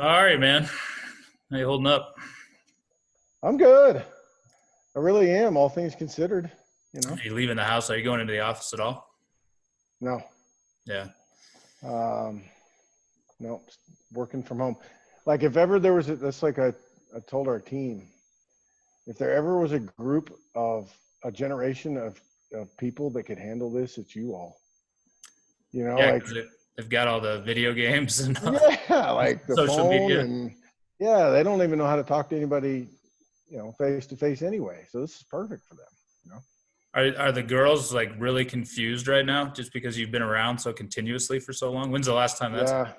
All right, man. How you holding up? I'm good. I really am, all things considered. You know, Are you leaving the house? Are you going into the office at all? no, Yeah. um, no, working from home. Like if ever there was, that's like I told our team, if there ever was a group of a generation of people that could handle this, it's you all. Yeah, Like, because they've got all the video games and yeah, like the social phone media. and yeah, they don't even know how to talk to anybody, face to face anyway. So this is perfect for them. You know. Are the girls like really confused right now just because you've been around so continuously for so long? When's the last time that's Yeah.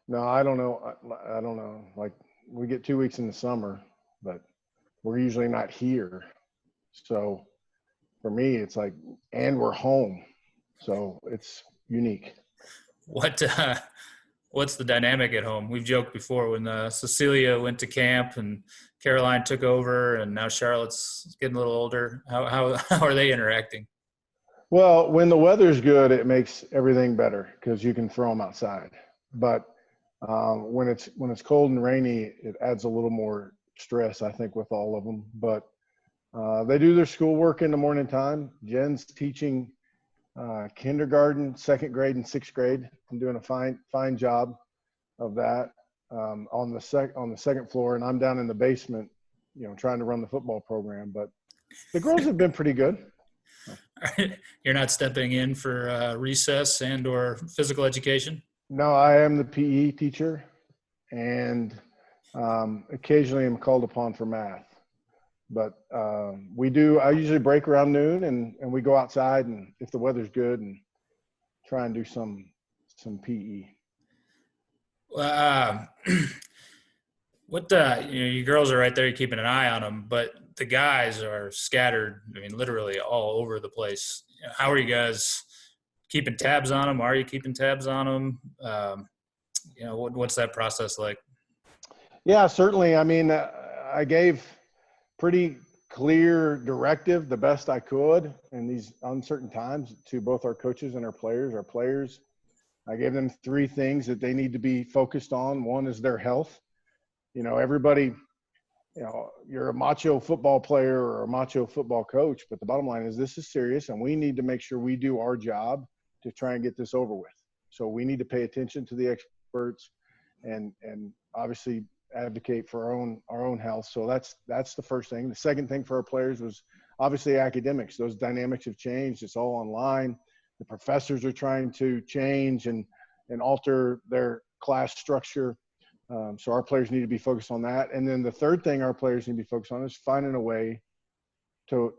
No, I don't know. I don't know. Like we get 2 weeks in the summer, but we're usually not here. So for me, it's like, and we're home. So it's unique. what what's the dynamic at home? We've joked before when Cecilia went to camp and Caroline took over and now Charlotte's getting a little older. How are they interacting? Well, when the weather's good, it makes everything better because you can throw them outside. But when it's cold and rainy, it adds a little more stress, I think, with all of them. But they do their schoolwork in the morning time. Jen's teaching kindergarten, second grade, and sixth grade. I'm doing a fine job of that on the second floor, and I'm down in the basement, trying to run the football program. But the girls have been pretty good. You're not stepping in for recess and or physical education? No, I am the PE teacher, and occasionally I'm called upon for math. But we do. I usually break around noon, and we go outside, and if the weather's good, and try and do some PE. Uh, what you girls are right there, you're keeping an eye on them, but the guys are scattered. I mean, literally all over the place. How are you guys keeping tabs on them? Are you keeping tabs on them? What's that process like? Yeah, certainly. I mean, I gave pretty clear directive, the best I could in these uncertain times, to both our coaches and our players. Our players, I gave them three things that they need to be focused on. One is their health. Everybody, you're a macho football player or a macho football coach, but the bottom line is this is serious, and we need to make sure we do our job to try and get this over with. So we need to pay attention to the experts and obviously advocate for our own health. So that's the first thing. The second thing for our players was obviously academics. Those dynamics have changed. It's all online. The professors are trying to change and alter their class structure. So our players need to be focused on that. And then the third thing our players need to be focused on is finding a way to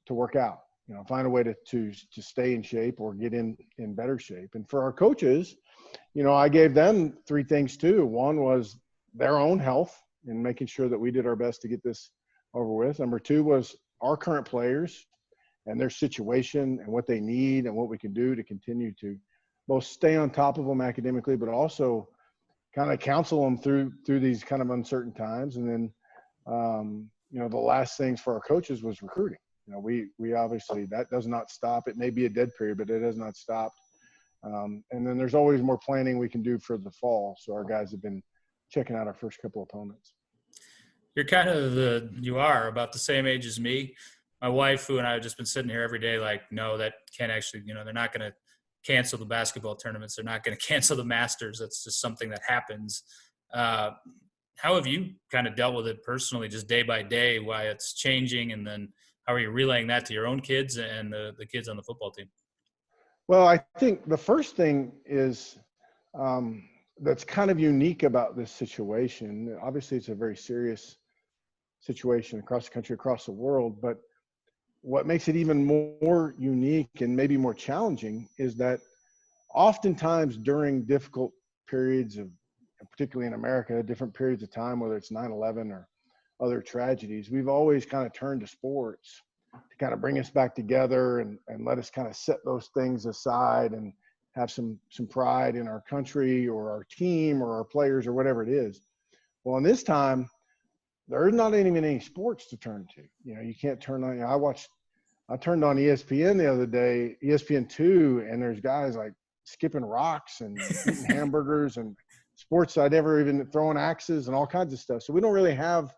work out. Find a way to stay in shape or get in better shape. And for our coaches, I gave them three things too. One was their own health and making sure that we did our best to get this over with. Number two was our current players and their situation and what they need and what we can do to continue to both stay on top of them academically, but also kind of counsel them through these kind of uncertain times. And then, the last things for our coaches was recruiting. We obviously, that does not stop. It may be a dead period, but it has not stopped. And then there's always more planning we can do for the fall. So our guys have been checking out our first couple opponents. You are about the same age as me. My wife, who and I have just been sitting here every day, like, no, that can't actually, they're not going to cancel the basketball tournaments. They're not going to cancel the Masters. That's just something that happens. How have you kind of dealt with it personally, just day by day, why it's changing? And then how are you relaying that to your own kids and the kids on the football team? Well, I think the first thing is that's kind of unique about this situation. Obviously, it's a very serious situation across the country, across the world. But what makes it even more unique and maybe more challenging is that oftentimes during difficult periods of, particularly in America, different periods of time, whether it's 9/11 or other tragedies, we've always kind of turned to sports to kind of bring us back together and let us kind of set those things aside and have some pride in our country or our team or our players or whatever it is. Well, in this time, there's not even any sports to turn to. You can't turn on. I turned on ESPN the other day, ESPN2, and there's guys like skipping rocks and eating hamburgers, and sports, I never even throwing axes and all kinds of stuff. So we don't really have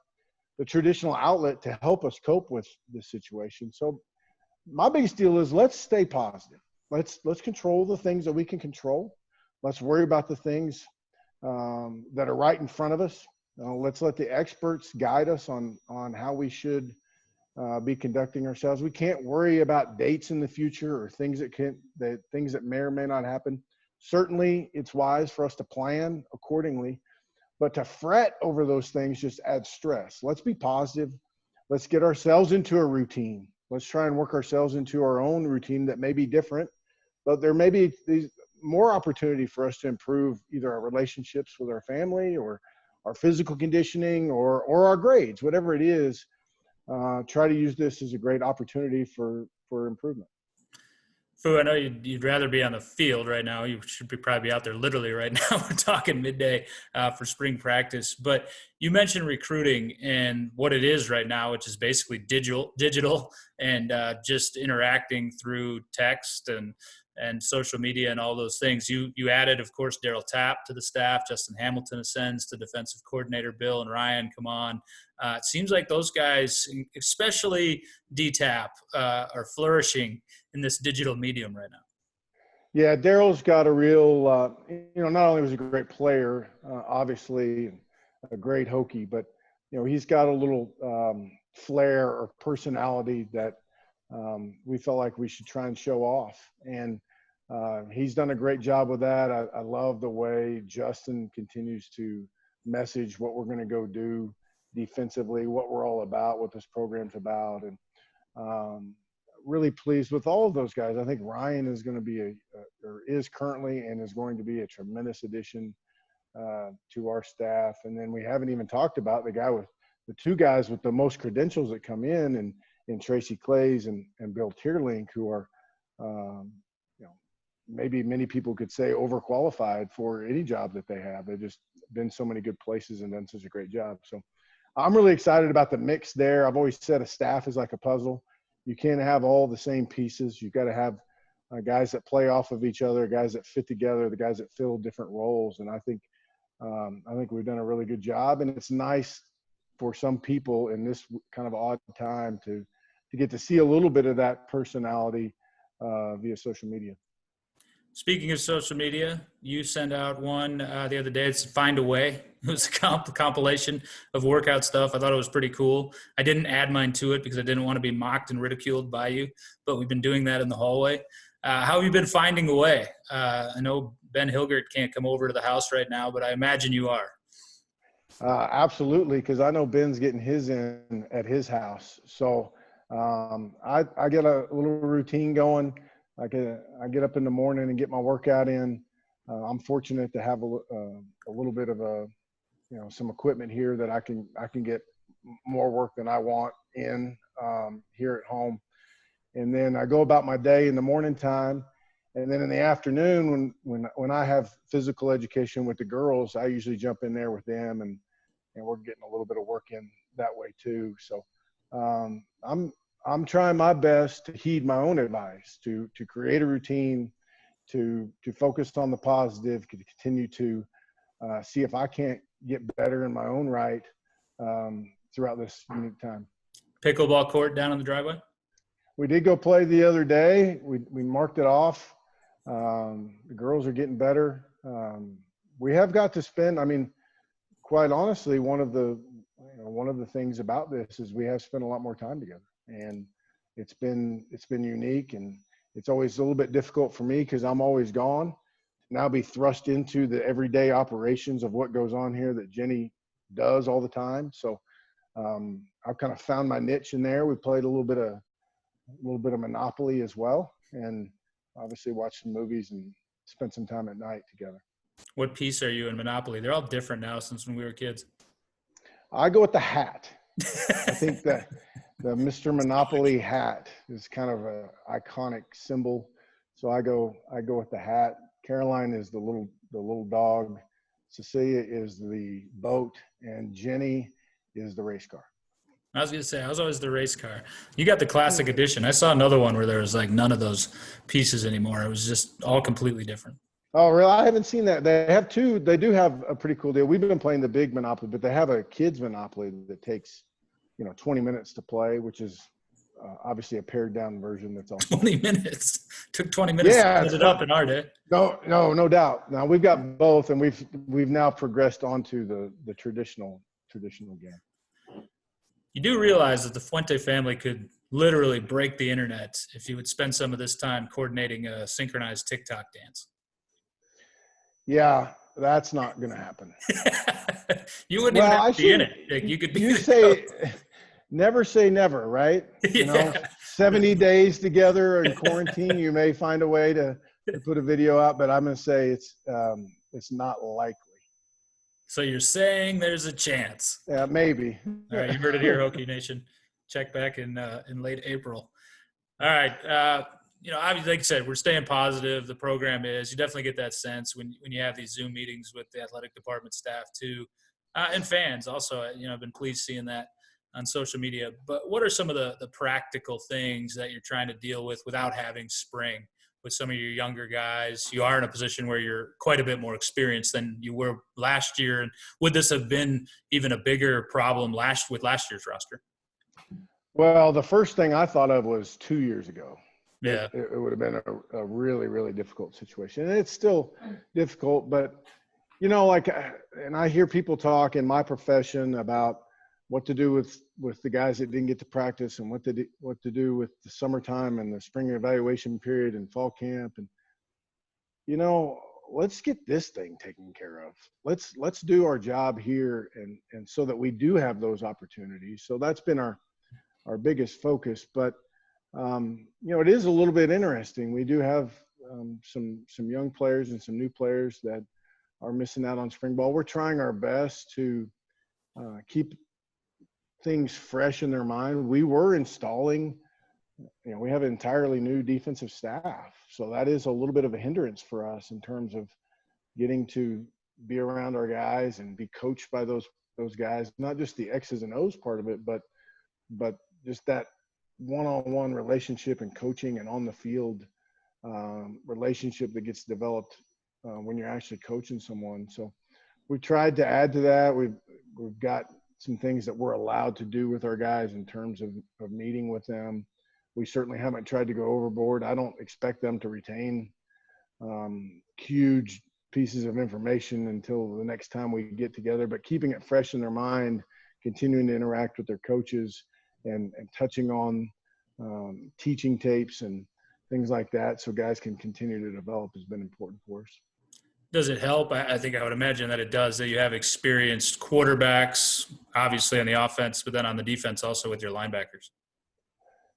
the traditional outlet to help us cope with this situation. So my biggest deal is let's stay positive. Let's control the things that we can control. Let's worry about the things that are right in front of us. Let's let the experts guide us on how we should be conducting ourselves. We can't worry about dates in the future or things that may or may not happen. Certainly, it's wise for us to plan accordingly, but to fret over those things just adds stress. Let's be positive. Let's get ourselves into a routine. Let's try and work ourselves into our own routine that may be different, but there may be more opportunity for us to improve either our relationships with our family or our physical conditioning or our grades, whatever it is. Try to use this as a great opportunity for improvement. Fu, I know you'd rather be on the field right now. You should probably be out there literally right now. We're talking midday for spring practice. But you mentioned recruiting and what it is right now, which is basically digital and just interacting through text and social media and all those things. You added, of course, Daryl Tapp to the staff. Justin Hamilton ascends to defensive coordinator. Bill and Ryan come on. It seems like those guys, especially D-Tap, are flourishing in this digital medium right now. Yeah, Daryl's got a real, not only was he a great player, obviously a great Hokie, but, he's got a little flair or personality that we felt like we should try and show off. And he's done a great job with that. I love the way Justin continues to message what we're going to go do defensively, what we're all about, what this program's about. And really pleased with all of those guys. I think Ryan is going to be is currently and is going to be a tremendous addition to our staff. And then we haven't even talked about the two guys with the most credentials that come in Tracy Clays and Bill Tierlink, who are, maybe many people could say overqualified for any job that they have. They've just been so many good places and done such a great job. So I'm really excited about the mix there. I've always said a staff is like a puzzle. You can't have all the same pieces. You've got to have guys that play off of each other, guys that fit together, the guys that fill different roles. And I think we've done a really good job. And it's nice for some people in this kind of odd time to get to see a little bit of that personality via social media. Speaking of social media, you sent out one the other day. It's Find a Way. It was a compilation of workout stuff. I thought it was pretty cool. I didn't add mine to it because I didn't want to be mocked and ridiculed by you, but we've been doing that in the hallway. How have you been finding a way? I know Ben Hilgert can't come over to the house right now, but I imagine you are. Absolutely, because I know Ben's getting his in at his house. So I get a little routine going. I get up in the morning and get my workout in. I'm fortunate to have a little bit of some equipment here that I can get more work than I want in here at home. And then I go about my day in the morning time. And then in the afternoon, when I have physical education with the girls, I usually jump in there with them and we're getting a little bit of work in that way too. So I'm trying my best to heed my own advice, to create a routine, to focus on the positive, to continue to see if I can't get better in my own right throughout this unique time. Pickleball court down on the driveway? We did go play the other day. We marked it off. The girls are getting better. We have got to spend, quite honestly, one of the things about this is we have spent a lot more time together. And it's been unique, and it's always a little bit difficult for me because I'm always gone. Now be thrust into the everyday operations of what goes on here that Jenny does all the time. So I've kind of found my niche in there. We played a little bit of Monopoly as well, and obviously watched some movies and spent some time at night together. What piece are you in Monopoly? They're all different now since when we were kids. I go with the hat. I think that the Mr. Monopoly hat is kind of an iconic symbol. So I go with the hat. Caroline is the little dog. Cecilia is the boat, and Jenny is the race car. I was going to say, I was always the race car. You got the classic edition. I saw another one where there was like none of those pieces anymore. It was just all completely different. Oh, really? I haven't seen that. They have two. They do have a pretty cool deal. We've been playing the big Monopoly, but they have a kids Monopoly that takes, 20 minutes to play, which is obviously a pared down version. That's also 20 minutes. Took 20 minutes to yeah, set it's it fun. up in our day. No doubt. Now we've got both, and we've now progressed onto the traditional game. You do realize that the Fuente family could literally break the internet if you would spend some of this time coordinating a synchronized TikTok dance. Yeah, that's not going to happen. You wouldn't even Well, have I to be in shouldn't. it. Like, you could be You the coach. never say never, right? Yeah. 70 days together in quarantine, you may find a way to put a video out, but I'm going to say it's not likely. So you're saying there's a chance. Yeah, maybe. All right, you heard it here, Hokie Nation. Check back in late April. All right. Obviously, like I said, we're staying positive. The program is. You definitely get that sense when you have these Zoom meetings with the athletic department staff too, and fans also. I've been pleased seeing that on social media. But what are some of the practical things that you're trying to deal with without having spring? With some of your younger guys, you are in a position where you're quite a bit more experienced than you were last year. And would this have been even a bigger problem with last year's roster? Well, the first thing I thought of was 2 years ago. Yeah. It would have been a really, really difficult situation. And it's still difficult, but, and I hear people talk in my profession about what to do with the guys that didn't get to practice and what to do with the summertime and the spring evaluation period and fall camp. And, let's get this thing taken care of. Let's do our job here and so that we do have those opportunities. So that's been our biggest focus. But, it is a little bit interesting. We do have some young players and some new players that are missing out on spring ball. We're trying our best to keep things fresh in their mind. We were installing, we have an entirely new defensive staff. So that is a little bit of a hindrance for us in terms of getting to be around our guys and be coached by those guys, not just the X's and O's part of it, but just that one-on-one relationship and coaching and on the field relationship that gets developed when you're actually coaching someone. So we tried to add to that. We've got some things that we're allowed to do with our guys in terms of meeting with them. We certainly haven't tried to go overboard. I don't expect them to retain huge pieces of information until the next time we get together, but keeping it fresh in their mind, continuing to interact with their coaches and touching on teaching tapes and things like that so guys can continue to develop has been important for us. Does it help? I think I would imagine that it does, that you have experienced quarterbacks, obviously on the offense, but then on the defense also with your linebackers.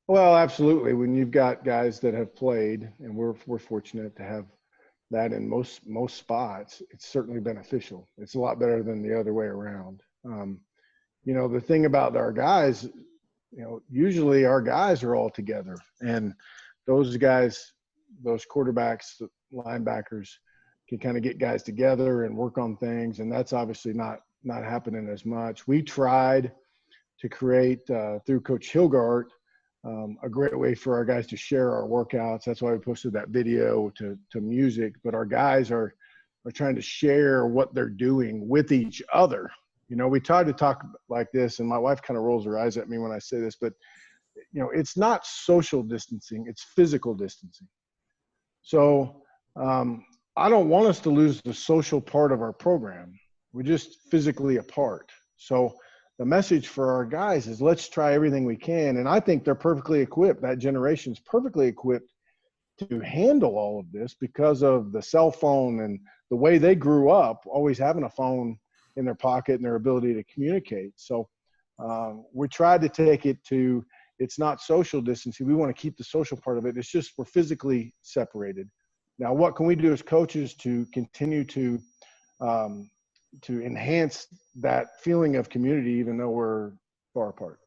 Well, absolutely. When you've got guys that have played, and we're fortunate to have that in most spots, it's certainly beneficial. It's a lot better than the other way around. The thing about our guys, usually our guys are all together, and those guys, those quarterbacks, linebackers, can kind of get guys together and work on things, and that's obviously not happening as much. We tried to create through Coach Hilgart a great way for our guys to share our workouts. That's why we posted that video to music. But our guys are trying to share what they're doing with each other. We try to talk like this, and my wife kind of rolls her eyes at me when I say this, but it's not social distancing; it's physical distancing. So I don't want us to lose the social part of our program. We're just physically apart. So the message for our guys is let's try everything we can. And I think they're perfectly equipped. That generation's perfectly equipped to handle all of this because of the cell phone and the way they grew up, always having a phone in their pocket and their ability to communicate. So we tried to take it to, it's not social distancing. We want to keep the social part of it. It's just we're physically separated. Now, what can we do as coaches to continue to enhance that feeling of community, even though we're far apart?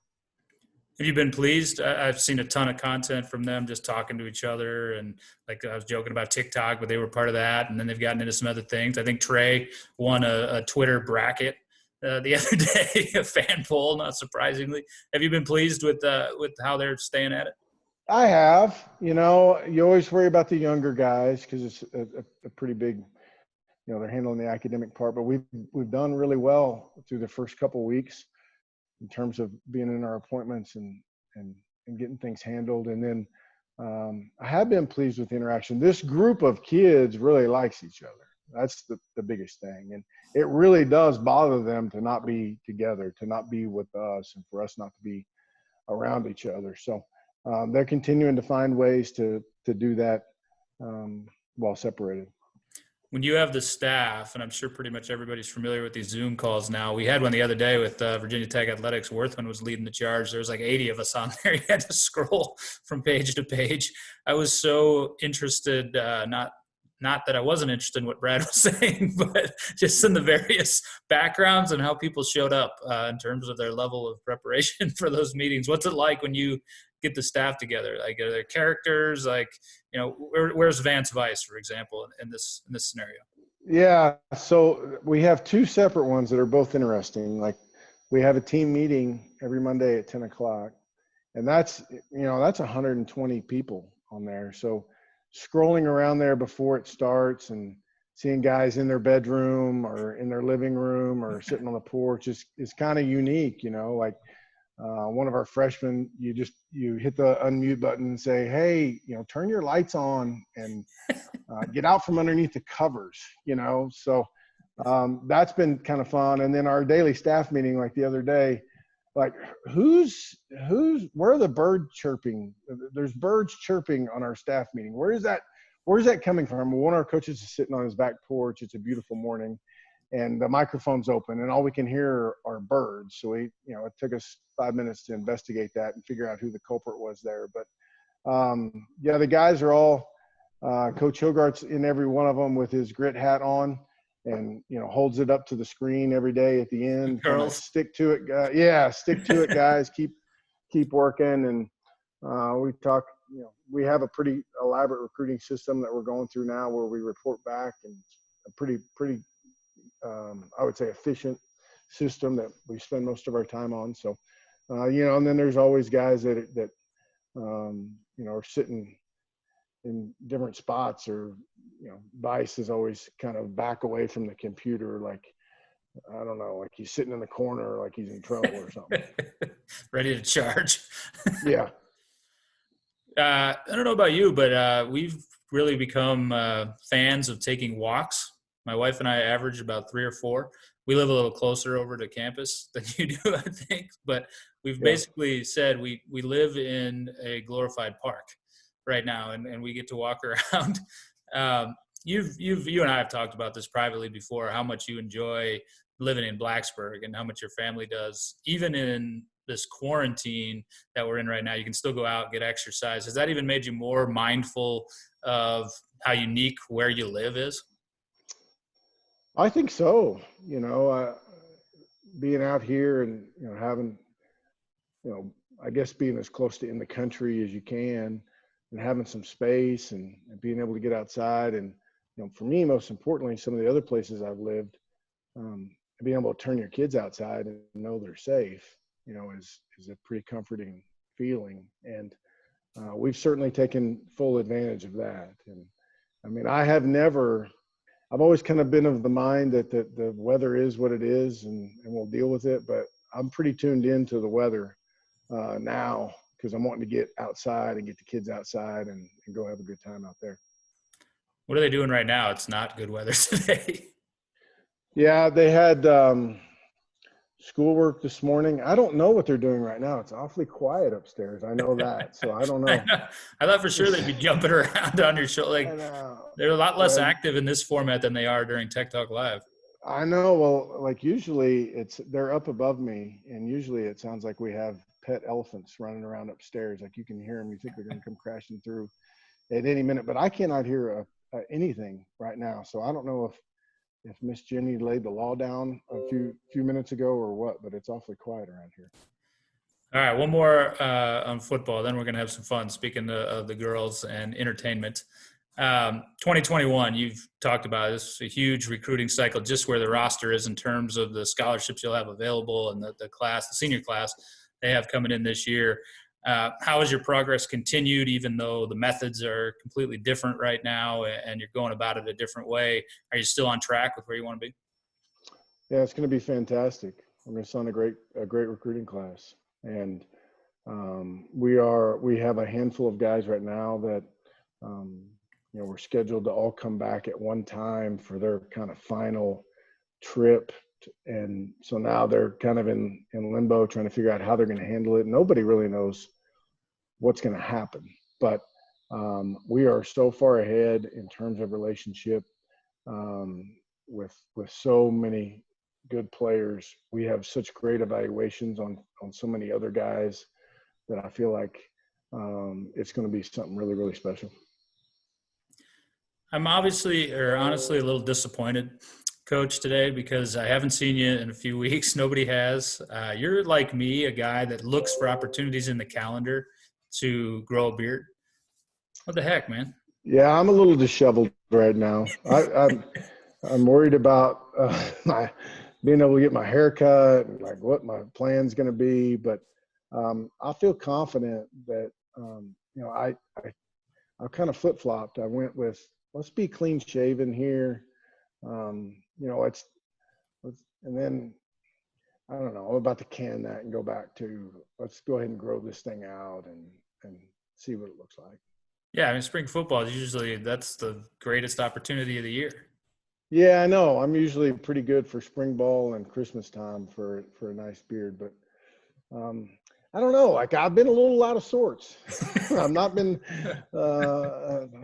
Have you been pleased? I've seen a ton of content from them just talking to each other. And like I was joking about TikTok, but they were part of that. And then they've gotten into some other things. I think Trey won a Twitter bracket the other day, a fan poll, not surprisingly. Have you been pleased with how they're staying at it? I have. You always worry about the younger guys because it's a pretty big, they're handling the academic part. But we've done really well through the first couple of weeks in terms of being in our appointments and and getting things handled. And then I have been pleased with the interaction. This group of kids really likes each other. That's the biggest thing. And it really does bother them to not be together, to not be with us, and for us not to be around each other. So they're continuing to find ways to do that while separated. When you have the staff, and I'm sure pretty much everybody's familiar with these Zoom calls now. We had one the other day with Virginia Tech Athletics. Worthman was leading the charge. There was like 80 of us on there. You had to scroll from page to page. I was so interested, not that I wasn't interested in what Brad was saying, but just in the various backgrounds and how people showed up in terms of their level of preparation for those meetings. What's it like when you get the staff together? Like, are there characters? Like, where's Vance Vice, for example, in this scenario? Yeah, so we have two separate ones that are both interesting. Like, we have a team meeting every Monday at 10 o'clock, and that's 120 people on there. So scrolling around there before it starts and seeing guys in their bedroom or in their living room or sitting on the porch is kind of unique. Like one of our freshmen, you hit the unmute button and say, hey, turn your lights on and get out from underneath the covers. So that's been kind of fun. And then our daily staff meeting, like the other day, like where are the bird chirping? There's birds chirping on our staff meeting. Where's that coming from? One of our coaches is sitting on his back porch. It's a beautiful morning and the microphone's open and all we can hear are birds. So it took us 5 minutes to investigate that and figure out who the culprit was there. But the guys are all, Coach Hogarth's in every one of them with his grit hat on and, holds it up to the screen every day at the end. Girls. Stick to it. Stick to it, guys. Keep working. And we talk, we have a pretty elaborate recruiting system that we're going through now where we report back, and a pretty, I would say, efficient system that we spend most of our time on. So, and then there's always guys that are sitting in different spots, or Vice is always kind of back away from the computer, like I don't know, like he's sitting in the corner, like he's in trouble or something. Ready to charge. Yeah. I don't know about you, but we've really become fans of taking walks. My wife and I average about 3 or 4. We live a little closer over to campus than you do, I think. But we've basically said we live in a glorified park right now, and we get to walk around. You and I have talked about this privately before, how much you enjoy living in Blacksburg and how much your family does. Even in this quarantine that we're in right now, you can still go out and get exercise. Has that even made you more mindful of how unique where you live is? I think so. Being out here and, having, I guess being as close to in the country as you can and having some space and being able to get outside. And, for me, most importantly, some of the other places I've lived, being able to turn your kids outside and know they're safe, is a pretty comforting feeling. And we've certainly taken full advantage of that. And I mean, I've always kind of been of the mind that the weather is what it is and we'll deal with it. But I'm pretty tuned into the weather now because I'm wanting to get outside and get the kids outside and go have a good time out there. What are they doing right now? It's not good weather today. Yeah, they had schoolwork this morning. I don't know what they're doing right now. It's awfully quiet upstairs. I know that. So I don't know. I thought for sure they'd be jumping around on your show. Like, they're a lot less active in this format than they are during Tech Talk Live. I know. Well, like usually they're up above me, and usually it sounds like we have pet elephants running around upstairs. Like you can hear them. You think they're going to come crashing through at any minute. But I cannot hear anything right now. So I don't know if Miss Jenny laid the law down a few minutes ago or what, but it's awfully quiet around here. All right, one more on football, then we're going to have some fun, speaking of the girls and entertainment. 2021, you've talked about this, a huge recruiting cycle, just where the roster is in terms of the scholarships you'll have available and the class, the senior class they have coming in this year. How has your progress continued, even though the methods are completely different right now and you're going about it a different way? Are you still on track with where you want to be? Yeah, it's going to be fantastic. I'm going to send a great recruiting class, and we have a handful of guys right now that we're scheduled to all come back at one time for their kind of final trip, and so now they're kind of in limbo, trying to figure out how they're going to handle it. Nobody really knows what's going to happen, but we are so far ahead in terms of relationship with so many good players. We have such great evaluations on so many other guys that I feel like it's going to be something really, really special. I'm honestly a little disappointed, Coach, today because I haven't seen you in a few weeks. Nobody has. You're like me, a guy that looks for opportunities in the calendar to grow a beard. What the heck, man? Yeah, I'm a little disheveled right now. I'm worried about my being able to get my hair cut and like what my plan's going to be, but I feel confident that I kind of flip flopped. I went with let's be clean shaven here. Let's and then I don't know. I'm about to can that and go back to let's go ahead and grow this thing out and see what it looks like. Yeah, I mean, spring football is usually that's the greatest opportunity of the year. Yeah, I know. I'm usually pretty good for spring ball and Christmas time for a nice beard, but I don't know. Like I've been a little out of sorts. I've not been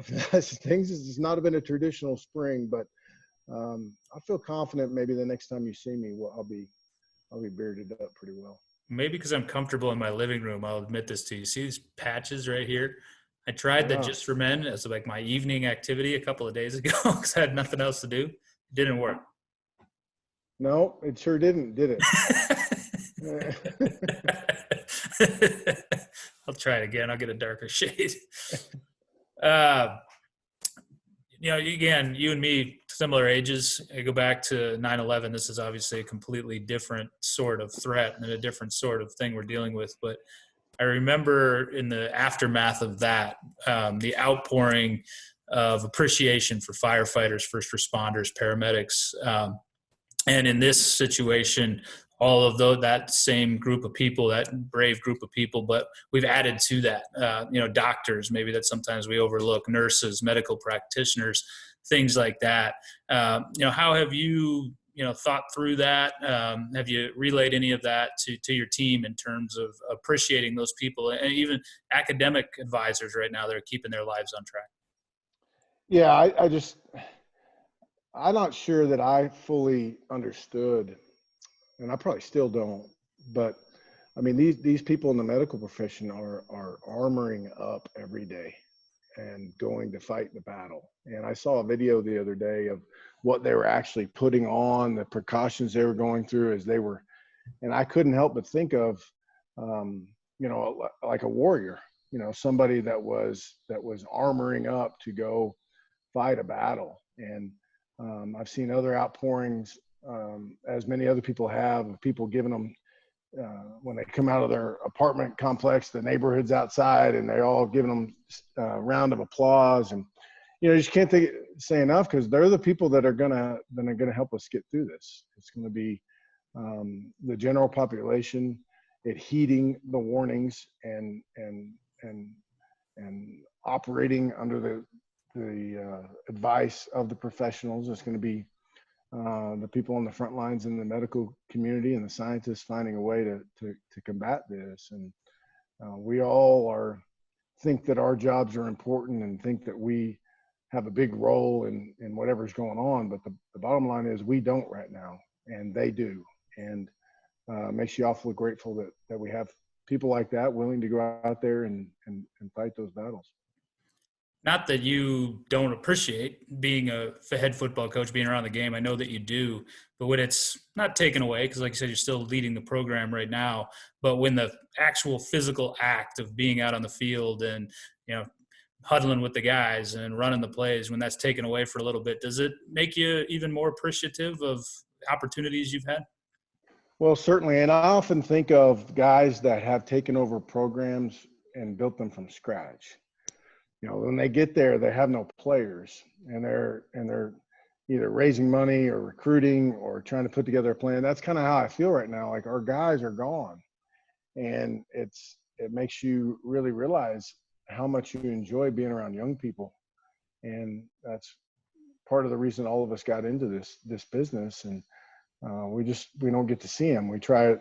things. It's not been a traditional spring, but I feel confident. Maybe the next time you see me, I'll be bearded up pretty well. Maybe because I'm comfortable in my living room, I'll admit this to you. See these patches right here? I tried that just for men as like my evening activity a couple of days ago because I had nothing else to do. It didn't work. No, it sure didn't, did it? I'll try it again. I'll get a darker shade. Again, you and me, similar ages. I go back to 9/11. This is obviously a completely different sort of threat and a different sort of thing we're dealing with. But I remember in the aftermath of that, the outpouring of appreciation for firefighters, first responders, paramedics. And in this situation, all of that same group of people, that brave group of people, but we've added to that, doctors, maybe that sometimes we overlook, nurses, medical practitioners, things like that. How have you, thought through that? Have you relayed any of that to your team in terms of appreciating those people and even academic advisors right now that are keeping their lives on track? Yeah, I'm not sure that I fully understood, and I probably still don't, but I mean, these people in the medical profession are armoring up every day and going to fight the battle. And I saw a video the other day of what they were actually putting on, the precautions they were going through as they were, and I couldn't help but think of, like a warrior, somebody that was armoring up to go fight a battle. And I've seen other outpourings, as many other people have, of people giving them, when they come out of their apartment complex, the neighborhoods outside, and they're all giving them a round of applause. And, you just can't say enough, because they're the people that are gonna help us get through this. It's going to be the general population, it heeding the warnings and operating under the advice of the professionals. It's going to be the people on the front lines in the medical community and the scientists finding a way to combat this. And we all think that our jobs are important and think that we have a big role in whatever's going on. But the bottom line is we don't right now, and they do. And makes you awfully grateful that we have people like that willing to go out there and fight those battles. Not that you don't appreciate being a head football coach, being around the game. I know that you do, but when it's not taken away, because like you said, you're still leading the program right now, but when the actual physical act of being out on the field and, huddling with the guys and running the plays, when that's taken away for a little bit, does it make you even more appreciative of opportunities you've had? Well, certainly. And I often think of guys that have taken over programs and built them from scratch. When they get there, they have no players, and they're either raising money or recruiting or trying to put together a plan. That's kind of how I feel right now. Like, our guys are gone, and it makes you really realize how much you enjoy being around young people. And that's part of the reason all of us got into this business. And we don't get to see them. We try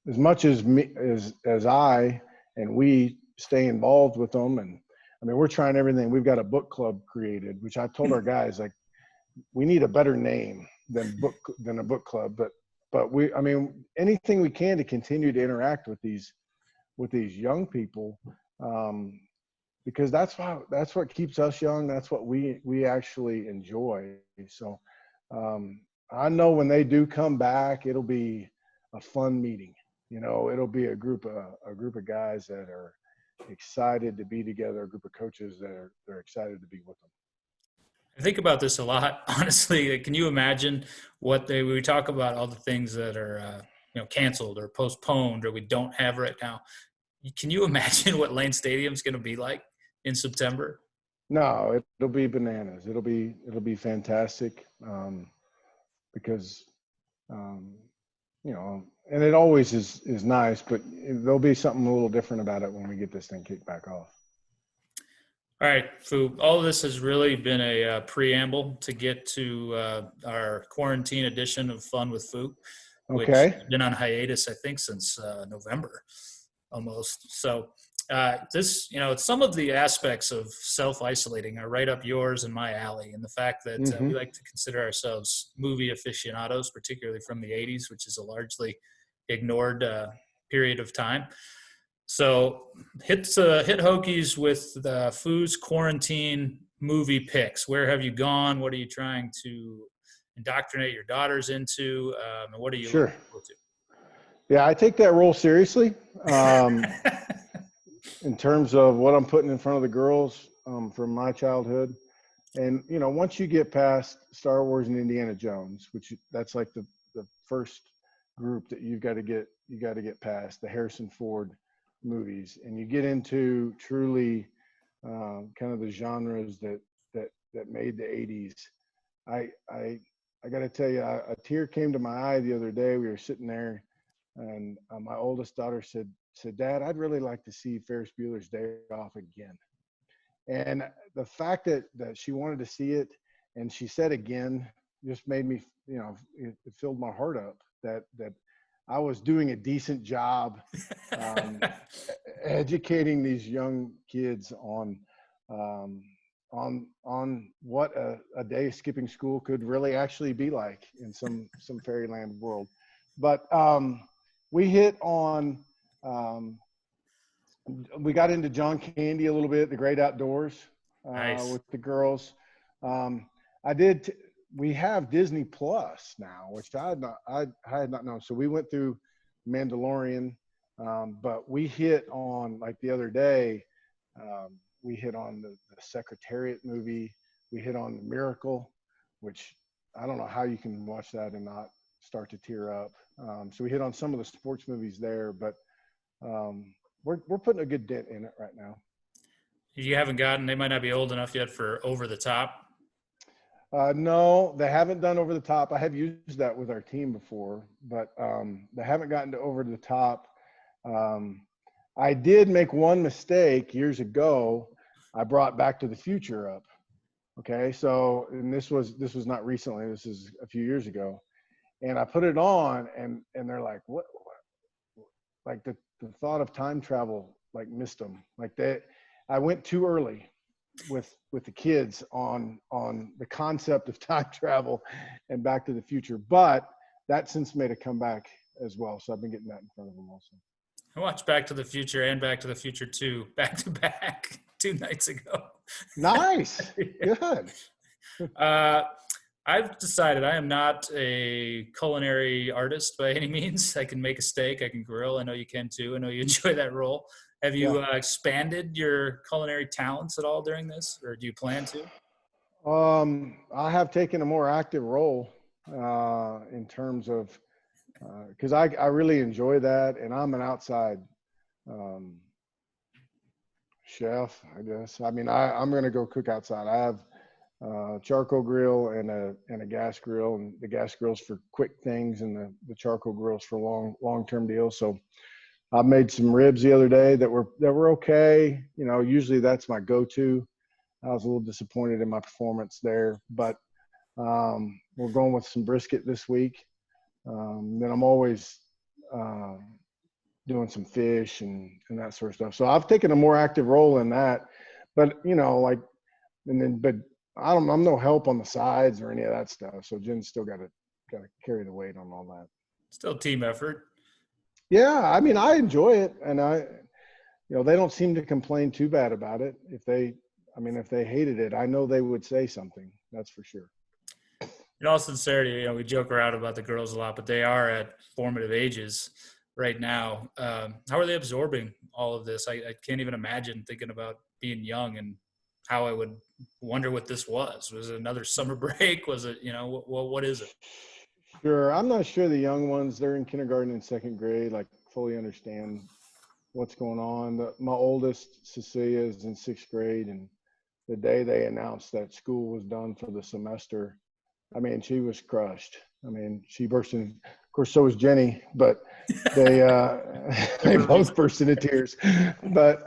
as much as me as I and we stay involved with them. And I mean, we're trying everything. We've got a book club created, which I told our guys, like, we need a better name than a book club. But anything we can to continue to interact with these young people, because that's what keeps us young. That's what we actually enjoy. So I know when they do come back, it'll be a fun meeting. It'll be a group of guys that are excited to be together, a group of coaches that are excited to be with them. I think about this a lot, honestly. Can you imagine we talk about all the things that are, canceled or postponed or we don't have right now. Can you imagine what Lane Stadium's going to be like in September? No, it'll be bananas. It'll be fantastic. Because, and it always is nice, but there'll be something a little different about it when we get this thing kicked back off. All right, Fu, all of this has really been a preamble to get to our quarantine edition of Fun with Fu, which Okay. has been on hiatus, I think, since November almost. So some of the aspects of self-isolating are right up yours and my alley, and the fact that we like to consider ourselves movie aficionados, particularly from the 80s, which is a largely ignored period of time. So hit Hokies with the Fu's quarantine movie picks. Where have you gone? What are you trying to indoctrinate your daughters into? And what are you looking forward to? Yeah, I take that role seriously. In terms of what I'm putting in front of the girls from my childhood. And, once you get past Star Wars and Indiana Jones, that's like the first group that you got to get past, the Harrison Ford movies, and you get into truly kind of the genres that made the 80s. I got to tell you, a tear came to my eye the other day. We were sitting there, and my oldest daughter said, Dad, I'd really like to see Ferris Bueller's Day Off again. And the fact that she wanted to see it, and she said again, just made me, it filled my heart up that I was doing a decent job educating these young kids on what a day skipping school could really actually be like in some fairyland world. But we hit on we got into John Candy a little bit, The Great Outdoors, nice. With the girls. We have Disney Plus now, which I had not known. So we went through Mandalorian, but we hit on, like the other day, we hit on the Secretariat movie. We hit on The Miracle, which I don't know how you can watch that and not start to tear up. So we hit on some of the sports movies there, but we're putting a good dent in it right now. They might not be old enough yet for Over the Top. No, they haven't done Over the Top. I have used that with our team before, but they haven't gotten to Over the Top. I did make one mistake years ago. I brought Back to the Future up. Okay, so, and this was not recently. This is a few years ago, and I put it on, and they're like, what? Like the thought of time travel like missed them. Like I went too early with the kids on the concept of time travel and Back to the Future, but that since made a comeback as well. So I've been getting that in front of them also. I watched Back to the Future and Back to the Future 2 back to back 2 nights ago. Nice. Good. I've decided I am not a culinary artist by any means. I can make a steak. I can grill. I know you can too. I know you enjoy that role. Have you expanded your culinary talents at all during this, or do you plan to? I have taken a more active role in terms of because I really enjoy that, and I'm an outside chef, I guess. I mean, I'm going to go cook outside. I have charcoal grill and a gas grill, and the gas grill's for quick things, and the charcoal grill's for long-term deals. So I made some ribs the other day that were okay. You know, usually that's my go-to. I was a little disappointed in my performance there, but we're going with some brisket this week. Then I'm always doing some fish and that sort of stuff. So I've taken a more active role in that, but but I'm no help on the sides or any of that stuff. So Jen's still got to carry the weight on all that. Still team effort. Yeah. I mean, I enjoy it, and they don't seem to complain too bad about it. If they hated it, I know they would say something. That's for sure. In all sincerity, we joke around about the girls a lot, but they are at formative ages right now. How are they absorbing all of this? I can't even imagine thinking about being young and how I would wonder what this was. Was it another summer break? Was it, what is it? Sure. I'm not sure the young ones, they're in kindergarten and second grade, like fully understand what's going on. My oldest, Cecilia, is in sixth grade, and the day they announced that school was done for the semester, I mean, she was crushed. I mean, she burst in, of course, so was Jenny, but they both burst into tears. But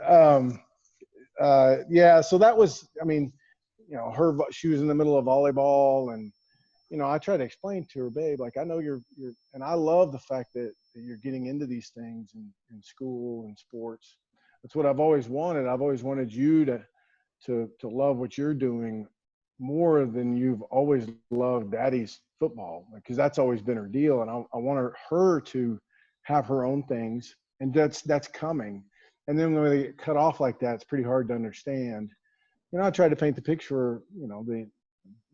yeah, so that was, I mean, she was in the middle of volleyball, and I try to explain to her, babe, like, I know you're, and I love the fact that you're getting into these things in school and sports. That's what I've always wanted. I've always wanted you to love what you're doing more than you've always loved Daddy's football, because that's always been her deal. And I want her to have her own things, and that's coming. And then when they get cut off like that, it's pretty hard to understand. I tried to paint the picture,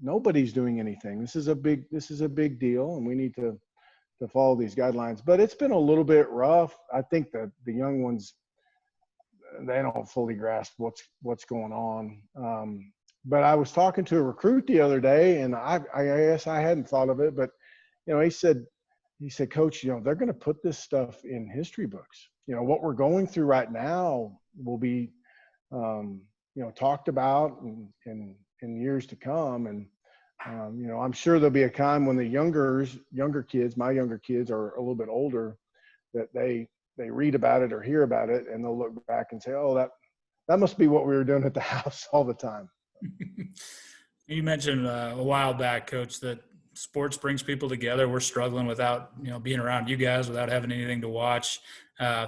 nobody's doing anything. This is a big deal, and we need to follow these guidelines. But it's been a little bit rough. I think that the young ones, they don't fully grasp what's going on. But I was talking to a recruit the other day, and I guess I hadn't thought of it, but he said, Coach, they're going to put this stuff in history books. What we're going through right now will be talked about in years to come. And I'm sure there'll be a time when the younger kids, my younger kids, are a little bit older, that they read about it or hear about it, and they'll look back and say, oh, that must be what we were doing at the house all the time. You mentioned a while back, Coach, that sports brings people together. We're struggling without, being around you guys, without having anything to watch.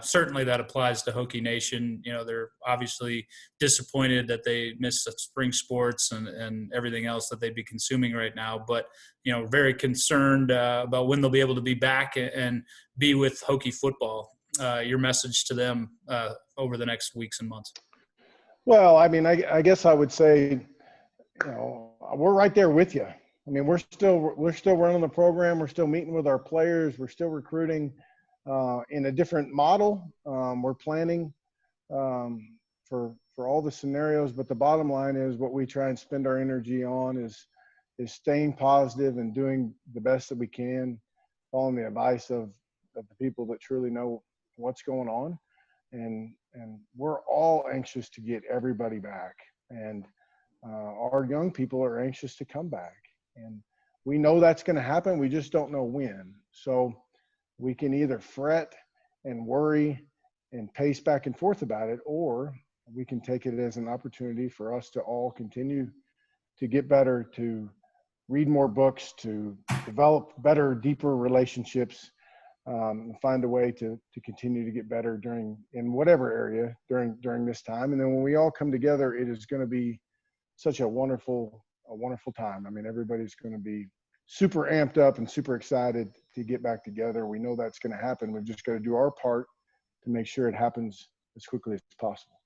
Certainly that applies to Hokie Nation. They're obviously disappointed that they missed spring sports and everything else that they'd be consuming right now, but, very concerned about when they'll be able to be back and be with Hokie football. Your message to them over the next weeks and months. Well, I mean, I guess I would say, we're right there with you. I mean, we're still running the program. We're still meeting with our players. We're still recruiting in a different model. We're planning for all the scenarios, but the bottom line is what we try and spend our energy on is staying positive and doing the best that we can, following the advice of the people that truly know what's going on. And we're all anxious to get everybody back. And our young people are anxious to come back. And we know that's going to happen. We just don't know when. So we can either fret and worry and pace back and forth about it, or we can take it as an opportunity for us to all continue to get better, to read more books, to develop better, deeper relationships, and find a way to continue to get better in whatever area during this time. And then when we all come together, it is going to be such a wonderful time. I mean, everybody's going to be super amped up and super excited to get back together. We know that's going to happen. We've just got to do our part to make sure it happens as quickly as possible.